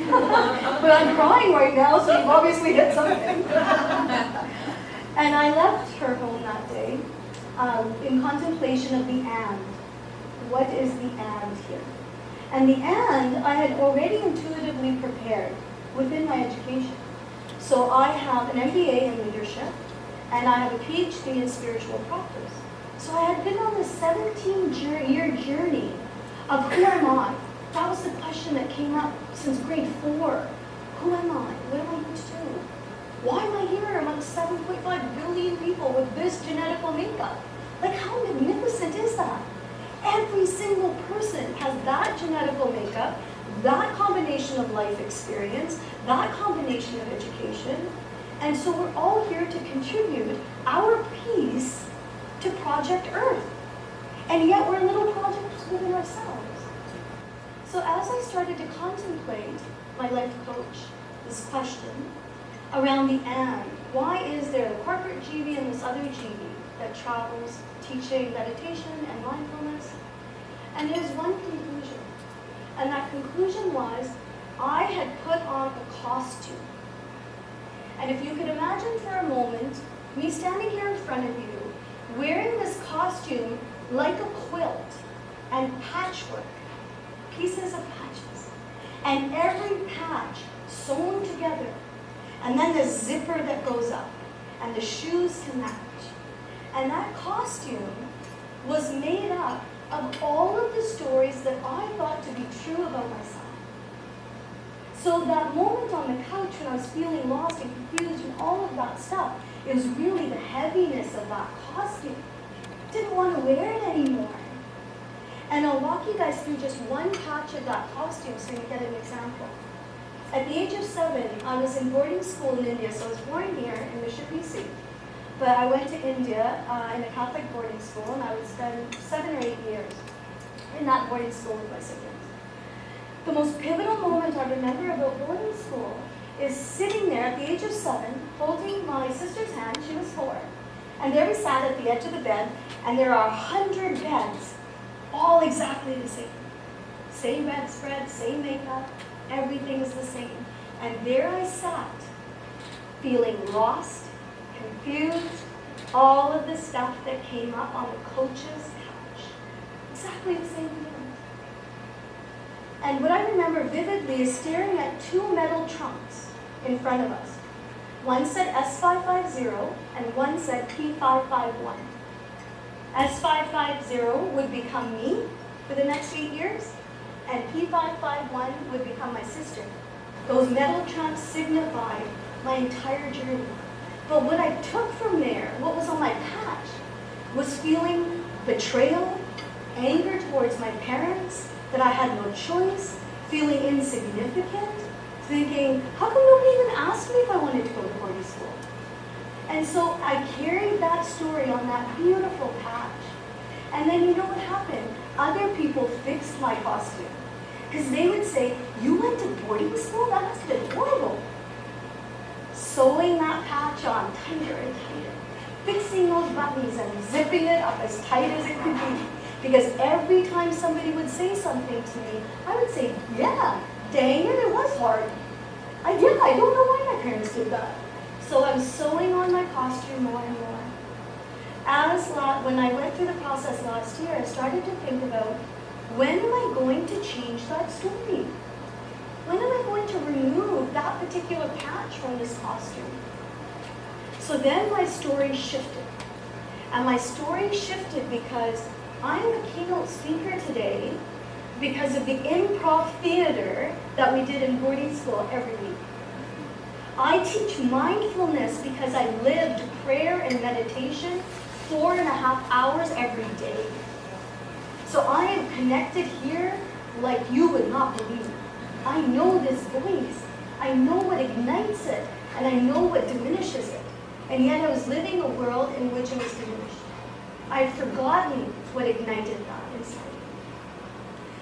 But I'm crying right now, so you've obviously hit something. And I left her home that day in contemplation of the and. What is the and here? And the and I had already intuitively prepared within my education. So I have an MBA in leadership, and I have a PhD in spiritual practice. So I had been on this 17-year journey of who am I? That was the question that came up since grade 4. Who am I? What am I going to do? Why am I here amongst 7.5 billion people with this genetical makeup? Like, how magnificent is that? Every single person has that genetical makeup, that combination of life experience, that combination of education, and so we're all here to contribute our piece to Project Earth. And yet we're little projects within ourselves. So as I started to contemplate my life coach, this question around the and, why is there a corporate Jivi and this other Jivi that travels teaching meditation and mindfulness? And there's one conclusion. And that conclusion was, I had put on a costume. And if you could imagine for a moment, me standing here in front of you, wearing this costume like a quilt and patchwork, pieces of patches, and every patch sewn together, and then the zipper that goes up, and the shoes to match. And that costume was made up of all of the stories that I thought to be true about myself. So that moment on the couch when I was feeling lost and confused and all of that stuff, it was really the heaviness of that costume. Didn't want to wear it anymore. And I'll walk you guys through just one patch of that costume so you get an example. At the age of 7, I was in boarding school in India, so I was born here in Mission, BC. But I went to India in a Catholic boarding school, and I would spend 7 or 8 years in that boarding school with my siblings. The most pivotal moment I remember about boarding school is sitting there at the age of 7, holding my sister's hand, she was 4, and there we sat at the edge of the bed, and there are 100 beds, all exactly the same. Same bedspread, same makeup, everything is the same. And there I sat, feeling lost, confused, all of the stuff that came up on the coach's couch. Exactly the same feeling. And what I remember vividly is staring at 2 metal trunks in front of us. One said S550 and one said P551. S550 would become me for the next 8 years, and P551 would become my sister. Those metal trunks signified my entire journey. But what I took from there, what was on my patch, was feeling betrayal, anger towards my parents, that I had no choice, feeling insignificant, thinking, how come nobody even asked me if I wanted to go to boarding school? And so I carried that story on that beautiful patch. And then you know what happened? Other people fixed my costume. Because they would say, you went to boarding school? That must have been horrible. sewing that patch on tighter and tighter, fixing those buttons and zipping it up as tight as it could be. Because every time somebody would say something to me, I would say, yeah, dang it was hard. I don't know why my parents did that. So I'm sewing on my costume more and more. When I went through the process last year, I started to think about, when am I going to change that story? When am I going to remove that particular patch from this costume? So then my story shifted. And my story shifted because I'm a keynote speaker today because of the improv theater that we did in boarding school every week. I teach mindfulness because I lived prayer and meditation 4.5 hours every day. So I am connected here like you would not believe. I know this voice. I know what ignites it, and I know what diminishes it. And yet I was living a world in which it was diminished. I had forgotten what ignited that inside.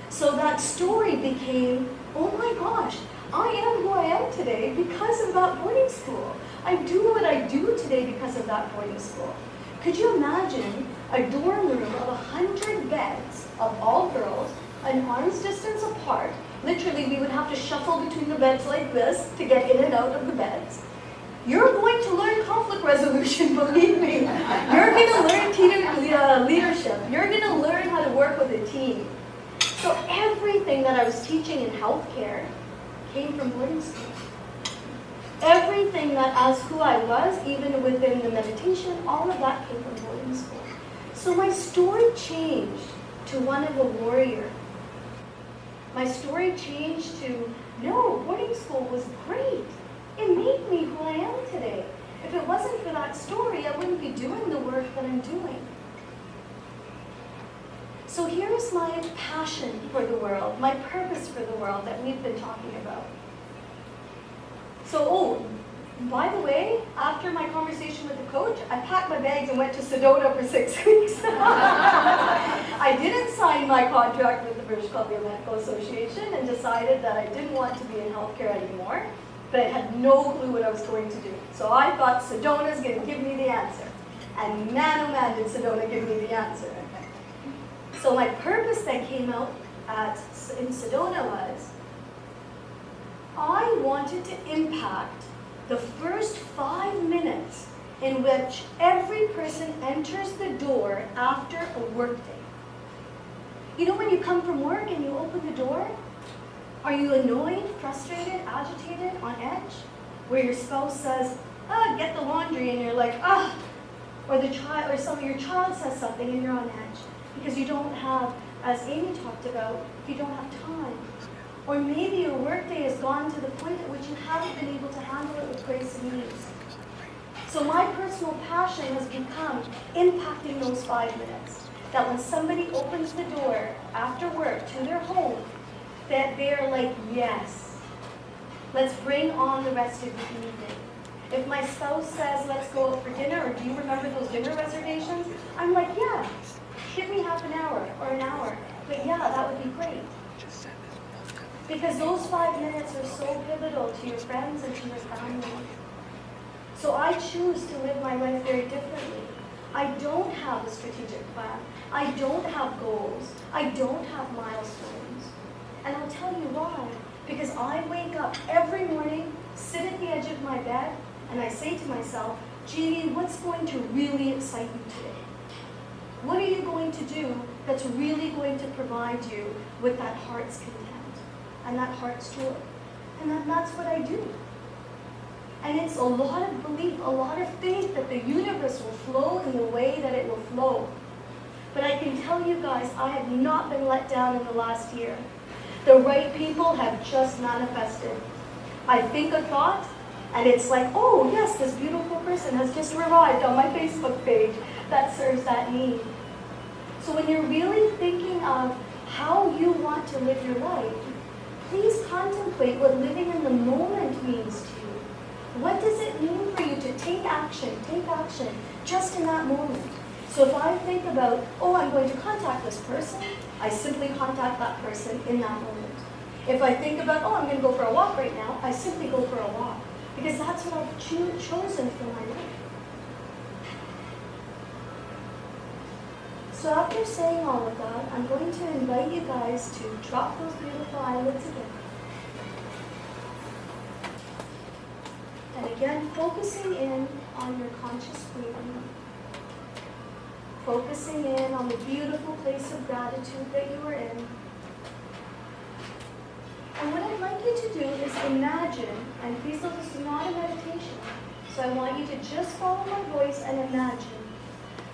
So that story became, oh my gosh, I am who I am today because of that boarding school. I do what I do today because of that boarding school. Could you imagine a dorm room of 100 beds of all girls, an arm's distance apart? Literally, we would have to shuffle between the beds like this to get in and out of the beds. You're going to learn conflict resolution, believe me. You're going to learn leadership. You're going to learn how to work with a team. So everything that I was teaching in healthcare came from boarding school. Everything that as who I was, even within the meditation, all of that came from boarding school. So my story changed to one of a warrior. My story changed to, no, boarding school was great. It made me who I am today. If it wasn't for that story, I wouldn't be doing the work that I'm doing. So here's my passion for the world, my purpose for the world that we've been talking about. So, by the way, after my conversation with the coach, I packed my bags and went to Sedona for 6 weeks. I didn't sign my contract with the British Columbia Medical Association and decided that I didn't want to be in healthcare anymore, but I had no clue what I was going to do. So I thought Sedona's going to give me the answer. And man, oh man, did Sedona give me the answer. So my purpose that came out in Sedona was, I wanted to impact the first 5 minutes in which every person enters the door after a work day. You know when you come from work and you open the door? Are you annoyed, frustrated, agitated, on edge? Where your spouse says, get the laundry, and you're like, or your child says something and you're on edge because you don't have, as Amy talked about, you don't have time. Or maybe your workday has gone to the point at which you haven't been able to handle it with grace and ease. So my personal passion has become impacting those 5 minutes. That when somebody opens the door after work to their home, that they're like, yes, let's bring on the rest of the evening. If my spouse says, let's go out for dinner, or do you remember those dinner reservations? I'm like, yeah, give me half an hour or an hour. But yeah, that would be great. Because those 5 minutes are so pivotal to your friends and to your family. So I choose to live my life very differently. I don't have a strategic plan. I don't have goals. I don't have milestones. And I'll tell you why. Because I wake up every morning, sit at the edge of my bed, and I say to myself, Jivi, what's going to really excite you today? What are you going to do that's really going to provide you with that heart's content and that heart's joy? And that's what I do. And it's a lot of belief, a lot of faith that the universe will flow in the way that it will flow. But I can tell you guys, I have not been let down in the last year. The right people have just manifested. I think a thought, and it's like, oh yes, this beautiful person has just arrived on my Facebook page that serves that need. So when you're really thinking of how you want to live your life, please contemplate what living in the moment means to you. What does it mean for you to take action just in that moment? So if I think about, oh, I'm going to contact this person, I simply contact that person in that moment. If I think about, oh, I'm going to go for a walk right now, I simply go for a walk. Because that's what I've chosen for my life. So after saying all of that, I'm going to invite you guys to drop those beautiful eyelids again. And again, focusing in on your conscious breathing. Focusing in on the beautiful place of gratitude that you are in. And what I'd like you to do is imagine, and please know this is not a meditation, so I want you to just follow my voice and imagine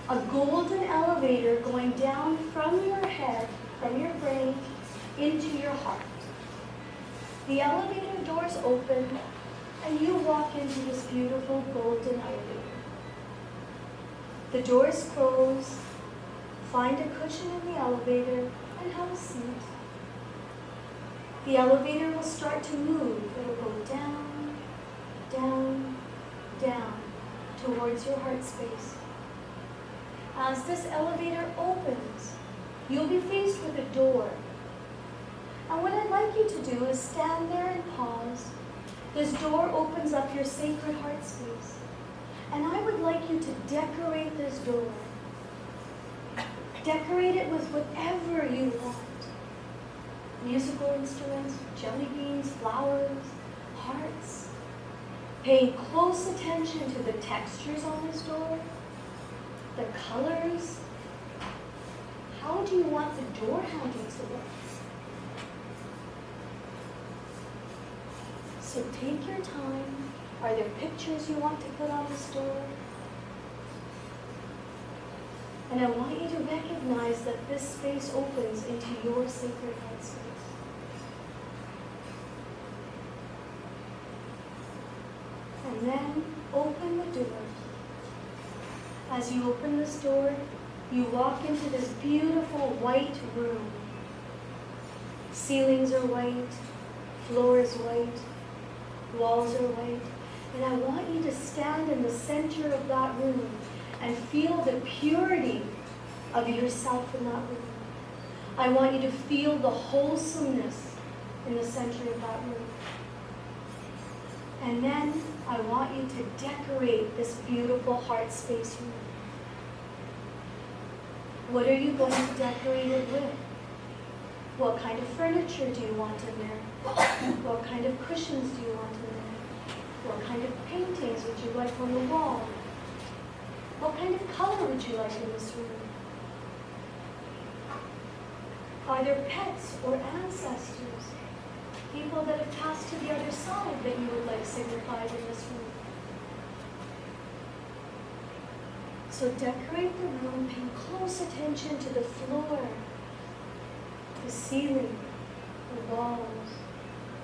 a golden elevator going down from your head, from your brain, into your heart. The elevator doors open, and you walk into this beautiful golden elevator. The doors close, find a cushion in the elevator, and have a seat. The elevator will start to move. It will go down, down, down, towards your heart space. As this elevator opens, you'll be faced with a door. And what I'd like you to do is stand there and pause. This door opens up your sacred heart space. And I would like you to decorate this door. Decorate it with whatever you want. Musical instruments, jelly beans, flowers, hearts. Paying close attention to the textures on this door, the colors. How do you want the door handle to look? So take your time. Are there pictures you want to put on this door? And I want you to recognize that this space opens into your sacred heart space. And then open the door. As you open this door, you walk into this beautiful white room. Ceilings are white, floor is white, walls are white. And I want you to stand in the center of that room and feel the purity of yourself in that room. I want you to feel the wholesomeness in the center of that room. And then I want you to decorate this beautiful heart space room. What are you going to decorate it with? What kind of furniture do you want in there? What kind of cushions do you want in there? What kind of paintings would you like on the wall? What kind of color would you like in this room? Are there pets or ancestors? People that have passed to the other side that you would like signified in this room? So decorate the room, paying close attention to the floor, the ceiling, the walls,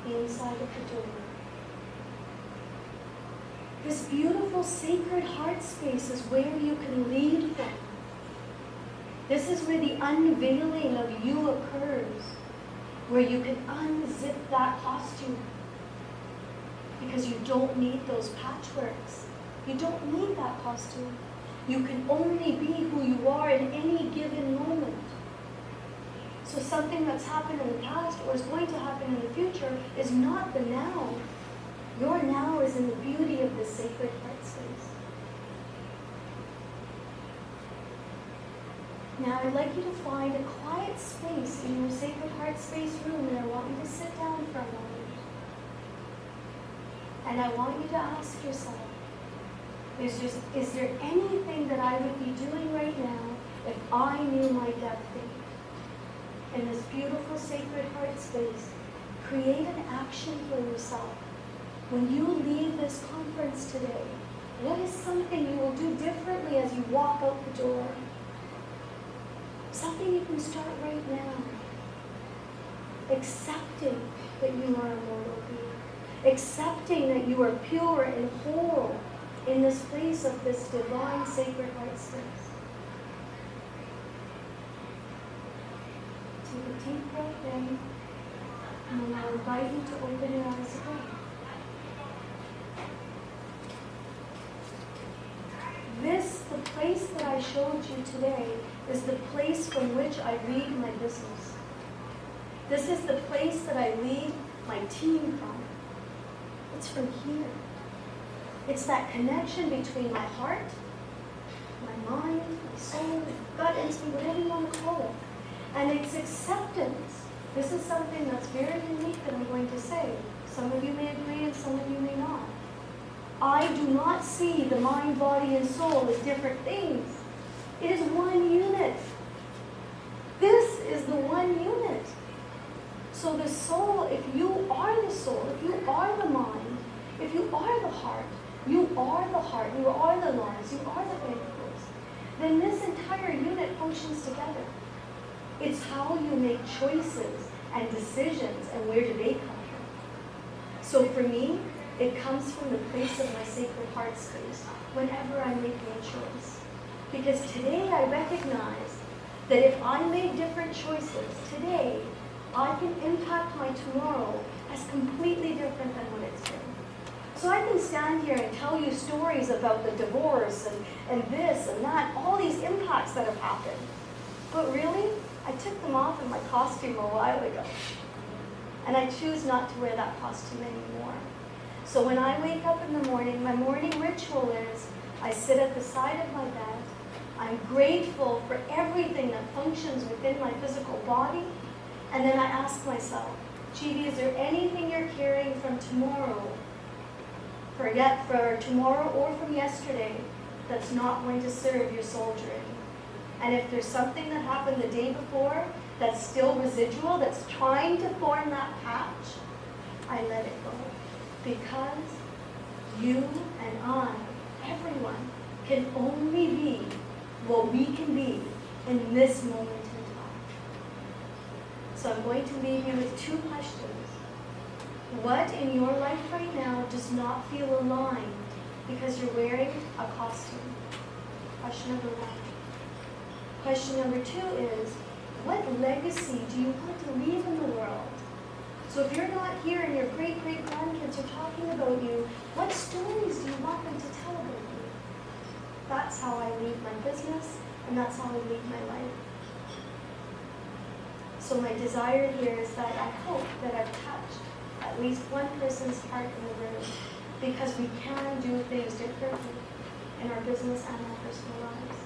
the inside of the door. This beautiful sacred heart space is where you can lead from. This is where the unveiling of you occurs, where you can unzip that costume. Because you don't need those patchworks. You don't need that costume. You can only be who you are in any given moment. So something that's happened in the past or is going to happen in the future is not the now. Your now is in the beauty of the sacred heart space. Now I'd like you to find a quiet space in your sacred heart space room, and I want you to sit down for a moment. And I want you to ask yourself, is there anything that I would be doing right now if I knew my depth in this beautiful sacred heart space? Create an action for yourself. When you leave this conference today, what is something you will do differently as you walk out the door? Something you can start right now. Accepting that you are a mortal being. Accepting that you are pure and whole in this place of this divine sacred heart space. Take a deep breath in, and I'll invite you to open your eyes again. The place that I showed you today is the place from which I lead my business. This is the place that I lead my team from. It's from here. It's that connection between my heart, my mind, my soul, gut instinct, whatever you want to call it. And it's acceptance. This is something that's very unique that I'm going to say. Some of you may agree and some of you may not. I do not see the mind, body, and soul as different things. It is one unit. This is the one unit. So the soul, if you are the soul, if you are the mind, if you are the heart, you are the heart, you are the lungs, you are the ankles, then this entire unit functions together. It's how you make choices and decisions and where do they come from. So for me, it comes from the place of my sacred heart space whenever I make a choice. Because today I recognize that if I make different choices today, I can impact my tomorrow as completely different than what it's been. So I can stand here and tell you stories about the divorce and this and that, all these impacts that have happened. But really, I took them off in my costume a while ago. And I choose not to wear that costume anymore. So when I wake up in the morning, my morning ritual is I sit at the side of my bed. I'm grateful for everything that functions within my physical body. And then I ask myself, Jivi, is there anything you're carrying from tomorrow, for tomorrow or from yesterday, that's not going to serve your soul journey? And if there's something that happened the day before that's still residual, that's trying to form that patch, I let it go. Because you and I, everyone, can only be what we can be in this moment in time. So I'm going to leave you with two questions. What in your life right now does not feel aligned because you're wearing a costume? Question number one. Question number two is, what legacy do you want to leave in the world? So if you're not here and your great-great-grandkids are talking about you, what stories do you want them to tell about you? That's how I lead my business, and that's how I lead my life. So my desire here is that I hope that I've touched at least one person's heart in the room, because we can do things differently in our business and our personal lives.